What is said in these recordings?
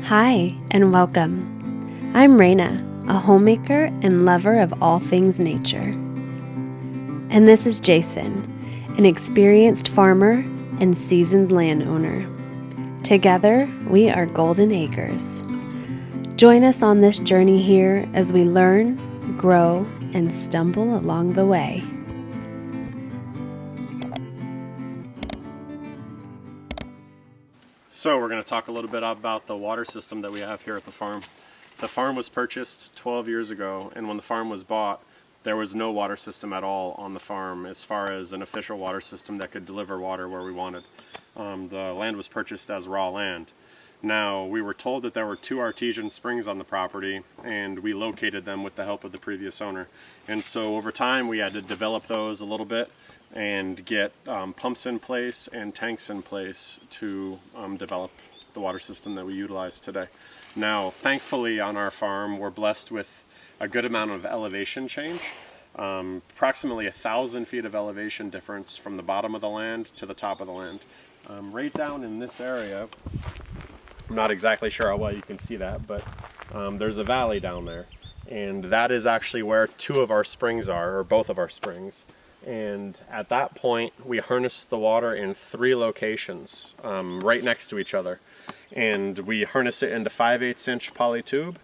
Hi, and welcome. I'm Raina, a homemaker and lover of all things nature. And this is Jason, an experienced farmer and seasoned landowner. Together, we are Golden Acres. Join us on this journey here as we learn, grow, and stumble along the way. So we're going to talk a little bit about the water system that we have here at the farm. The farm was purchased 12 years ago, and when the farm was bought, there was no water system at all on the farm as far as an official water system that could deliver water where we wanted. The land was purchased as raw land. Now, we were told that there were 2 artesian springs on the property, and we located them with the help of the previous owner. And so over time, we had to develop those a little bit and get pumps in place and tanks in place to develop the water system that we utilize today. Now, thankfully on our farm, we're blessed with a good amount of elevation change. Approximately 1,000 feet of elevation difference from the bottom of the land to the top of the land. Right down in this area, I'm not exactly sure how well you can see that, but there's a valley down there. And that is actually where 2 of our springs are, or both of our springs. And at that point, we harnessed the water in 3 locations, right next to each other. And we harness it into 5/8" poly tube.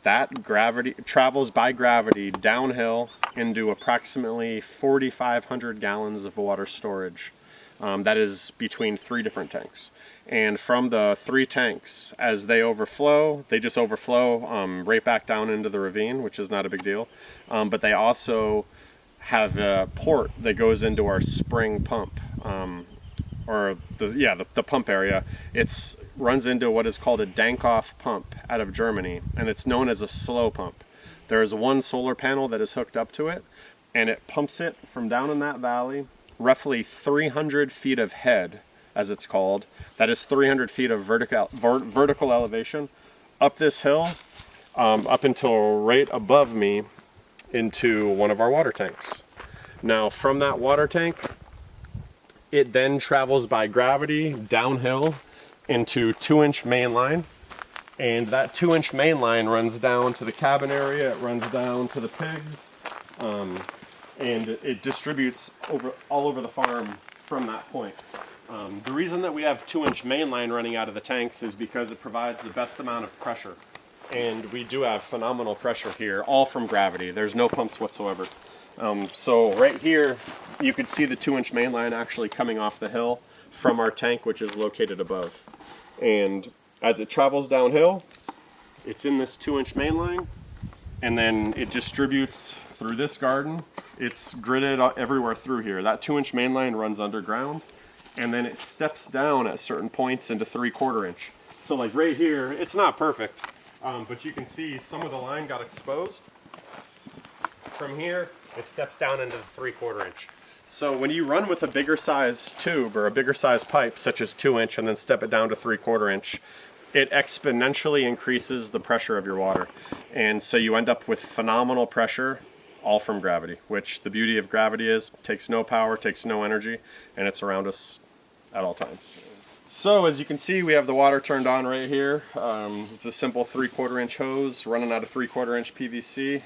That gravity travels by gravity downhill into approximately 4,500 gallons of water storage. That is between 3 different tanks. And from the 3 tanks, as they overflow, they just overflow right back down into the ravine, which is not a big deal. But they also have a port that goes into our spring pump, or the pump area. It runs into what is called a Dankoff pump out of Germany, and it's known as a slow pump. There is 1 solar panel that is hooked up to it, and it pumps it from down in that valley, roughly 300 feet of head, as it's called. That is 300 feet of vertical elevation up this hill, up until right above me, into one of our water tanks. Now from that water tank, it then travels by gravity downhill into 2-inch main line, and that 2-inch main line runs down to the cabin area, it runs down to the pigs, and it distributes all over the farm from that point. The reason that we have 2-inch main line running out of the tanks is because it provides the best amount of pressure. And we do have phenomenal pressure here, all from gravity. There's no pumps whatsoever. So right here, you could see the 2-inch main line actually coming off the hill from our tank, which is located above. And as it travels downhill, it's in this 2-inch main line, and then it distributes through this garden. It's gridded everywhere through here. That 2-inch main line runs underground, and then it steps down at certain points into 3/4 inch. So like right here, it's not perfect. But you can see some of the line got exposed. From here, it steps down into the 3/4 inch. So when you run with a bigger size tube or a bigger size pipe, such as 2-inch, and then step it down to 3/4 inch, it exponentially increases the pressure of your water. And so you end up with phenomenal pressure, all from gravity, which the beauty of gravity is, takes no power, takes no energy, and it's around us at all times. So as you can see, we have the water turned on right here. It's a simple 3/4 inch hose running out of 3/4 inch PVC.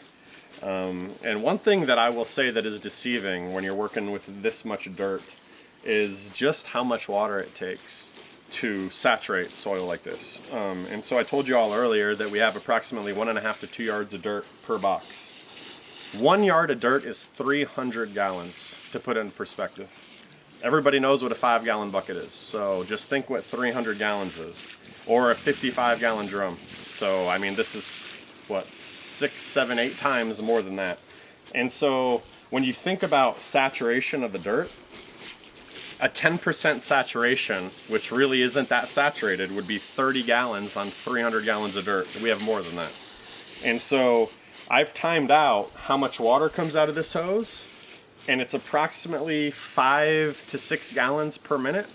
And one thing that I will say that is deceiving when you're working with this much dirt is just how much water it takes to saturate soil like this. And so I told you all earlier that we have approximately 1.5 to 2 yards of dirt per box. 1 yard of dirt is 300 gallons, to put it in perspective. Everybody knows what a 5-gallon bucket is, so just think what 300 gallons is, or a 55-gallon drum. So, I mean, this is, what, 6, 7, 8 times more than that. And so, when you think about saturation of the dirt, a 10% saturation, which really isn't that saturated, would be 30 gallons on 300 gallons of dirt. We have more than that. And so, I've timed out how much water comes out of this hose, and it's approximately 5 to 6 gallons per minute.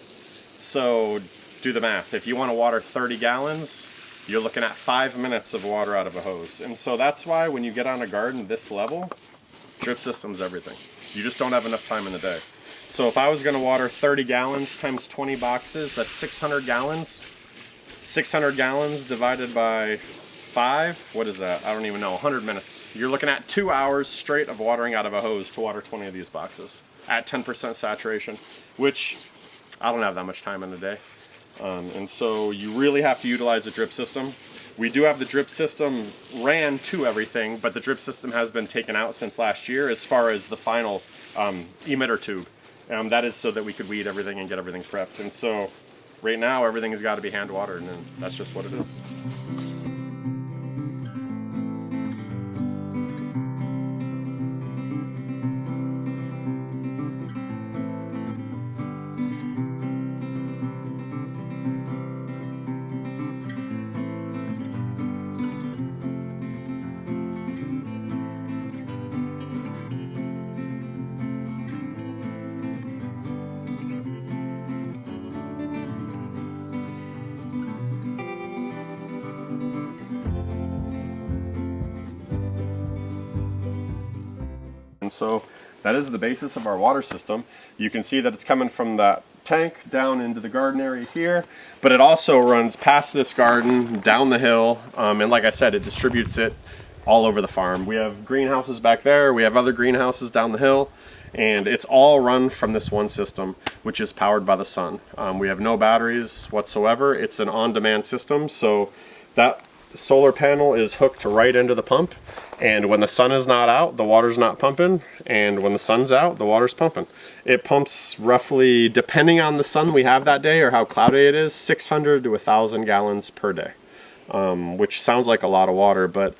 So do the math. If you want to water 30 gallons, you're looking at 5 minutes of water out of a hose. And so that's why when you get on a garden this level, drip system's everything. You just don't have enough time in the day. So if I was going to water 30 gallons times 20 boxes, that's 600 gallons. 600 gallons divided by 5, what is that? I don't even know, 100 minutes. You're looking at 2 hours straight of watering out of a hose to water 20 of these boxes at 10% saturation, which I don't have that much time in the day. And so you really have to utilize a drip system. We do have the drip system ran to everything, but the drip system has been taken out since last year as far as the final emitter tube. That is so that we could weed everything and get everything prepped. And so right now everything has got to be hand watered, and that's just what it is. And so that is the basis of our water system. You can see that it's coming from that tank down into the garden area here, but it also runs past this garden, down the hill, and like I said, it distributes it all over the farm. We have greenhouses back there, we have other greenhouses down the hill, and it's all run from this one system, which is powered by the sun. We have no batteries whatsoever. It's an on-demand system, so that solar panel is hooked right into the pump, and when the sun is not out, the water's not pumping, and when the sun's out, the water's pumping. It pumps roughly, depending on the sun we have that day or how cloudy it is, 600 to 1,000 gallons per day, which sounds like a lot of water, but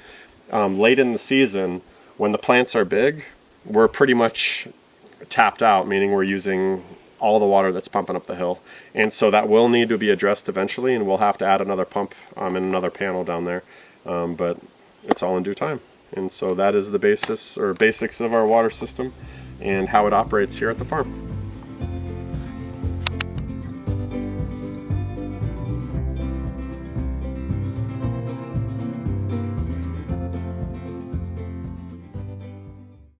late in the season, when the plants are big, we're pretty much tapped out, meaning we're using all the water that's pumping up the hill. And so that will need to be addressed eventually, and we'll have to add another pump and another panel down there, but it's all in due time. And so that is the basis or basics of our water system and how it operates here at the farm.